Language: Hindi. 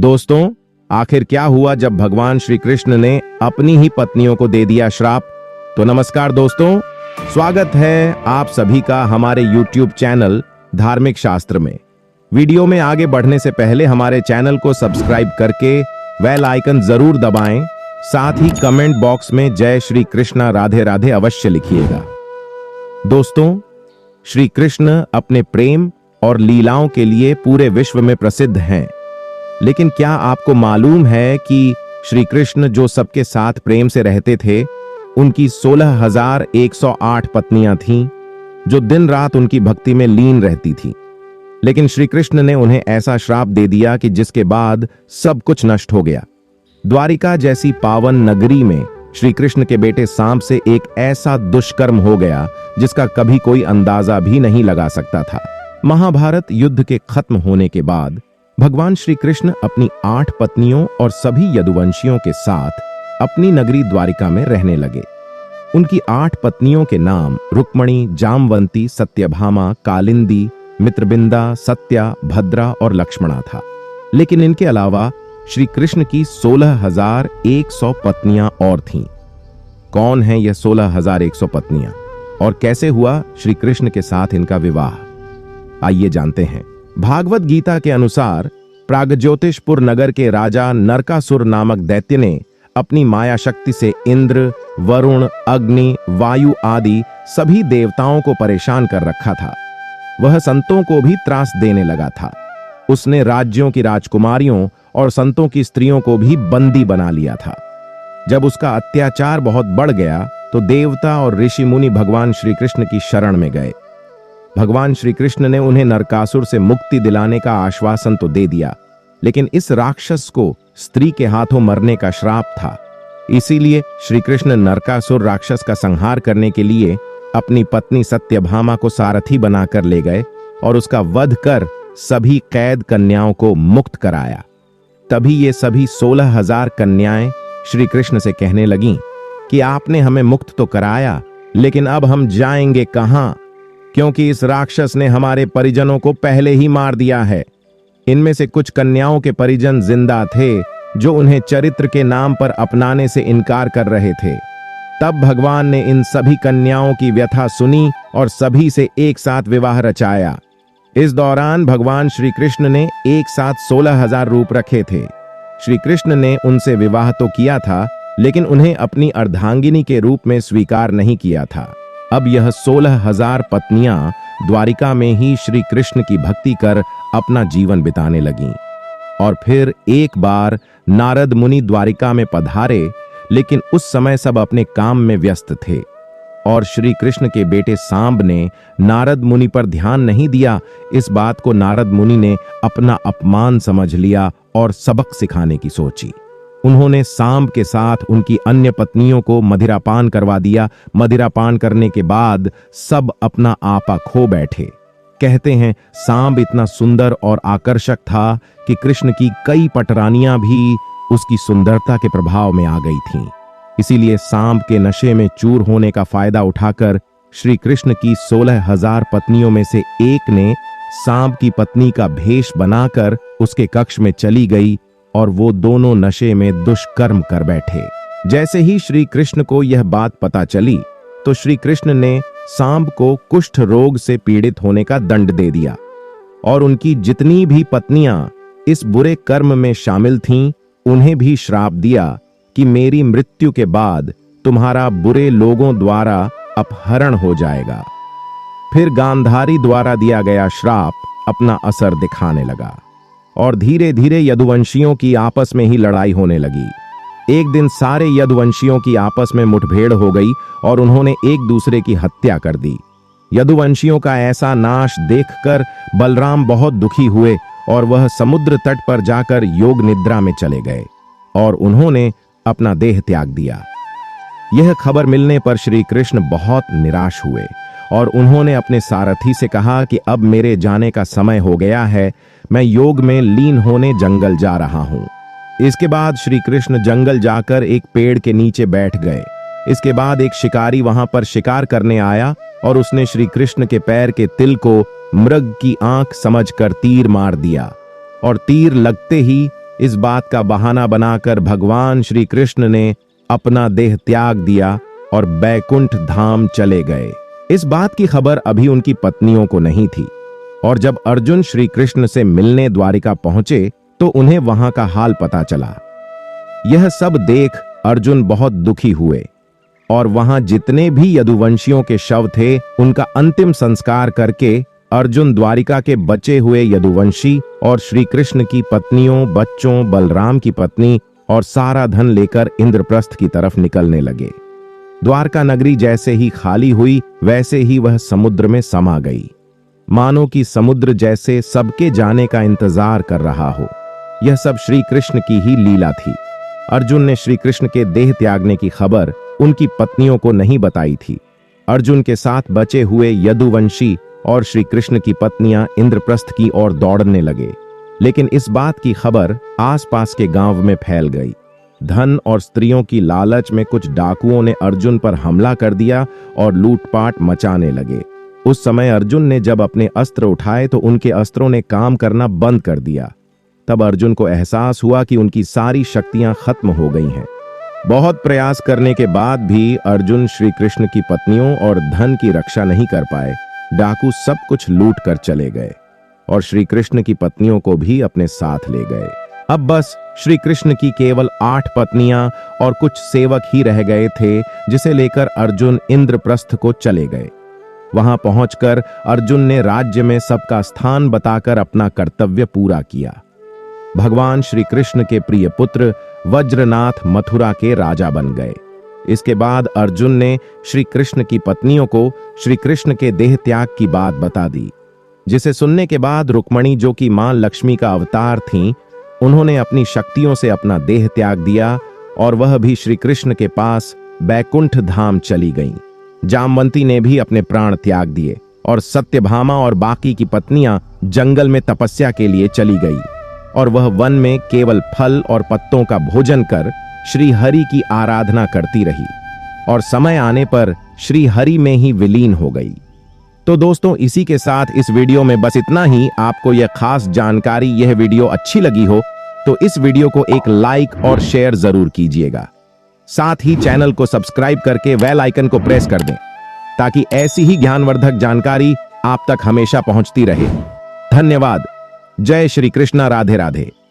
दोस्तों, आखिर क्या हुआ जब भगवान श्री कृष्ण ने अपनी ही पत्नियों को दे दिया श्राप? तो नमस्कार दोस्तों, स्वागत है आप सभी का हमारे YouTube चैनल धार्मिक शास्त्र में। वीडियो में आगे बढ़ने से पहले हमारे चैनल को सब्सक्राइब करके बेल आइकन जरूर दबाएं। साथ ही कमेंट बॉक्स में जय श्री कृष्णा राधे राधे अवश्य लिखिएगा। दोस्तों, श्री कृष्ण अपने प्रेम और लीलाओं के लिए पूरे विश्व में प्रसिद्ध हैं। लेकिन क्या आपको मालूम है कि श्री कृष्ण जो सबके साथ प्रेम से रहते थे, उनकी 16,108 पत्नियां थीं, जो दिन रात उनकी भक्ति में लीन रहती थीं। लेकिन श्री कृष्ण ने उन्हें ऐसा श्राप दे दिया कि जिसके बाद सब कुछ नष्ट हो गया। द्वारिका जैसी पावन नगरी में श्री कृष्ण के बेटे सांब से एक ऐसा दुष्कर्म हो गया जिसका कभी कोई अंदाजा भी नहीं लगा सकता था। महाभारत युद्ध के खत्म होने के बाद भगवान श्री कृष्ण अपनी 8 पत्नियों और सभी यदुवंशियों के साथ अपनी नगरी द्वारिका में रहने लगे। उनकी 8 पत्नियों के नाम रुक्मणी, जामवंती, सत्यभामा, कालिंदी, मित्रबिंदा, सत्या, भद्रा और लक्ष्मणा था। लेकिन इनके अलावा श्री कृष्ण की 16,100 पत्नियां और थीं। कौन है यह 16,100 पत्नियां और कैसे हुआ श्री कृष्ण के साथ इनका विवाह? आइए जानते हैं। भागवत गीता के अनुसार प्रागज्योतिषपुर नगर के राजा नरकासुर नामक दैत्य ने अपनी माया शक्ति से इंद्र, वरुण, अग्नि, वायु आदि सभी देवताओं को परेशान कर रखा था। वह संतों को भी त्रास देने लगा था। उसने राज्यों की राजकुमारियों और संतों की स्त्रियों को भी बंदी बना लिया था। जब उसका अत्याचार बहुत बढ़ गया तो देवता और ऋषि मुनि भगवान श्री कृष्ण की शरण में गए। भगवान श्री कृष्ण ने उन्हें नरकासुर से मुक्ति दिलाने का आश्वासन तो दे दिया, लेकिन इस राक्षस को स्त्री के हाथों मरने का श्राप था। इसीलिए श्री कृष्ण नरकासुर राक्षस का संहार करने के लिए अपनी पत्नी सत्यभामा को सारथी बनाकर ले गए और उसका वध कर सभी कैद कन्याओं को मुक्त कराया। तभी ये सभी 16,000 कन्याएं श्री कृष्ण से कहने लगीं कि आपने हमें मुक्त तो कराया, लेकिन अब हम जाएंगे कहां? क्योंकि इस राक्षस ने हमारे परिजनों को पहले ही मार दिया है। इनमें से कुछ कन्याओं के परिजन जिंदा थे जो उन्हें चरित्र के नाम पर अपनाने से इनकार कर रहे थे। तब भगवान ने इन सभी कन्याओं की व्यथा सुनी और सभी से एक साथ विवाह रचाया। इस दौरान भगवान श्री कृष्ण ने एक साथ 16,000 रूप रखे थे। श्री कृष्ण ने उनसे विवाह तो किया था, लेकिन उन्हें अपनी अर्धांगिनी के रूप में स्वीकार नहीं किया था। अब यह 16,000 पत्नियां द्वारिका में ही श्री कृष्ण की भक्ति कर अपना जीवन बिताने लगीं। और फिर एक बार नारद मुनि द्वारिका में पधारे, लेकिन उस समय सब अपने काम में व्यस्त थे और श्री कृष्ण के बेटे सांब ने नारद मुनि पर ध्यान नहीं दिया। इस बात को नारद मुनि ने अपना अपमान समझ लिया और सबक सिखाने की सोची। उन्होंने सांब के साथ उनकी अन्य पत्नियों को मदिरापान करवा दिया। मदिरापान करने के बाद सब अपना आपा खो बैठे। कहते हैं सांब इतना सुंदर और आकर्षक था कि कृष्ण की कई पटरानियां भी उसकी सुंदरता के प्रभाव में आ गई थीं। इसीलिए सांब के नशे में चूर होने का फायदा उठाकर श्री कृष्ण की 16,000 पत्नियों में से एक ने सांब की पत्नी का भेष बनाकर उसके कक्ष में चली गई और वो दोनों नशे में दुष्कर्म कर बैठे। जैसे ही श्री कृष्ण को यह बात पता चली तो श्री कृष्ण ने सांब को कुष्ठ रोग से पीड़ित होने का दंड दे दिया और उनकी जितनी भी पत्नियां इस बुरे कर्म में शामिल थीं, उन्हें भी श्राप दिया कि मेरी मृत्यु के बाद तुम्हारा बुरे लोगों द्वारा अपहरण हो जाएगा। फिर गांधारी द्वारा दिया गया श्राप अपना असर दिखाने लगा और धीरे धीरे यदुवंशियों की आपस में ही लड़ाई होने लगी। एक दिन सारे यदुवंशियों की आपस में मुठभेड़ हो गई और उन्होंने एक दूसरे की हत्या कर दी। यदुवंशियों का ऐसा नाश देखकर बलराम बहुत दुखी हुए और वह समुद्र तट पर जाकर योग निद्रा में चले गए और उन्होंने अपना देह त्याग दिया। यह खबर मिलने पर श्री कृष्ण बहुत निराश हुए और उन्होंने अपने सारथी से कहा कि अब मेरे जाने का समय हो गया है, मैं योग में लीन होने जंगल जा रहा हूं। इसके बाद श्री कृष्ण जंगल जाकर एक पेड़ के नीचे बैठ गए। इसके बाद एक शिकारी वहां पर शिकार करने आया और उसने श्री कृष्ण के पैर के तिल को मृग की आंख समझकर तीर मार दिया और तीर लगते ही इस बात का बहाना बनाकर भगवान श्री कृष्ण ने अपना देह त्याग दिया और बैकुंठ धाम चले गए। इस बात की खबर अभी उनकी पत्नियों को नहीं थी और जब अर्जुन श्री कृष्ण से मिलने द्वारिका पहुंचे तो उन्हें वहां का हाल पता चला। यह सब देख अर्जुन बहुत दुखी हुए और वहां जितने भी यदुवंशियों के शव थे उनका अंतिम संस्कार करके अर्जुन द्वारिका के बचे हुए यदुवंशी और श्री कृष्ण की पत्नियों, बच्चों, बलराम की पत्नी और सारा धन लेकर इंद्रप्रस्थ की तरफ निकलने लगे। द्वारका नगरी जैसे ही खाली हुई वैसे ही वह समुद्र में समा गई, मानो कि समुद्र जैसे सबके जाने का इंतजार कर रहा हो। यह सब श्री कृष्ण की ही लीला थी। अर्जुन ने श्री कृष्ण के देह त्यागने की खबर उनकी पत्नियों को नहीं बताई थी। अर्जुन के साथ बचे हुए यदुवंशी और श्री कृष्ण की पत्नियां इंद्रप्रस्थ की ओर दौड़ने लगे, लेकिन इस बात की खबर आसपास के गांव में फैल गई। धन और स्त्रियों की लालच में कुछ डाकुओं ने अर्जुन पर हमला कर दिया और लूटपाट मचाने लगे। उस समय अर्जुन ने जब अपने अस्त्र उठाए तो उनके अस्त्रों ने काम करना बंद कर दिया। तब अर्जुन को एहसास हुआ कि उनकी सारी शक्तियां खत्म हो गई हैं। बहुत प्रयास करने के बाद भी अर्जुन श्री कृष्ण की पत्नियों और धन की रक्षा नहीं कर पाए। डाकू सब कुछ लूट कर चले गए और श्री कृष्ण की पत्नियों को भी अपने साथ ले गए। अब बस श्री कृष्ण की केवल 8 पत्नियां और कुछ सेवक ही रह गए थे, जिसे लेकर अर्जुन इंद्रप्रस्थ को चले गए। वहां पहुंचकर अर्जुन ने राज्य में सबका स्थान बताकर अपना कर्तव्य पूरा किया। भगवान श्री कृष्ण के प्रिय पुत्र वज्रनाथ मथुरा के राजा बन गए। इसके बाद अर्जुन ने श्री कृष्ण की पत्नियों को श्री कृष्ण के देह त्याग की बात बता दी, जिसे सुनने के बाद रुक्मणी, जो कि मां लक्ष्मी का अवतार थीं, उन्होंने अपनी शक्तियों से अपना देह त्याग दिया और वह भी श्री कृष्ण के पास बैकुंठ धाम चली गईं। जामवंती ने भी अपने प्राण त्याग दिए और सत्यभामा और बाकी की पत्नियां जंगल में तपस्या के लिए चली गई और वह वन में केवल फल और पत्तों का भोजन कर श्री हरि की आराधना करती रही और समय आने पर श्री हरि में ही विलीन हो गई। तो दोस्तों, इसी के साथ इस वीडियो में बस इतना ही। आपको यह खास जानकारी, यह वीडियो अच्छी लगी हो तो इस वीडियो को एक लाइक और शेयर जरूर कीजिएगा। साथ ही चैनल को सब्सक्राइब करके बेल आइकन को प्रेस कर दें ताकि ऐसी ही ज्ञानवर्धक जानकारी आप तक हमेशा पहुंचती रहे। धन्यवाद। जय श्री कृष्णा। राधे राधे।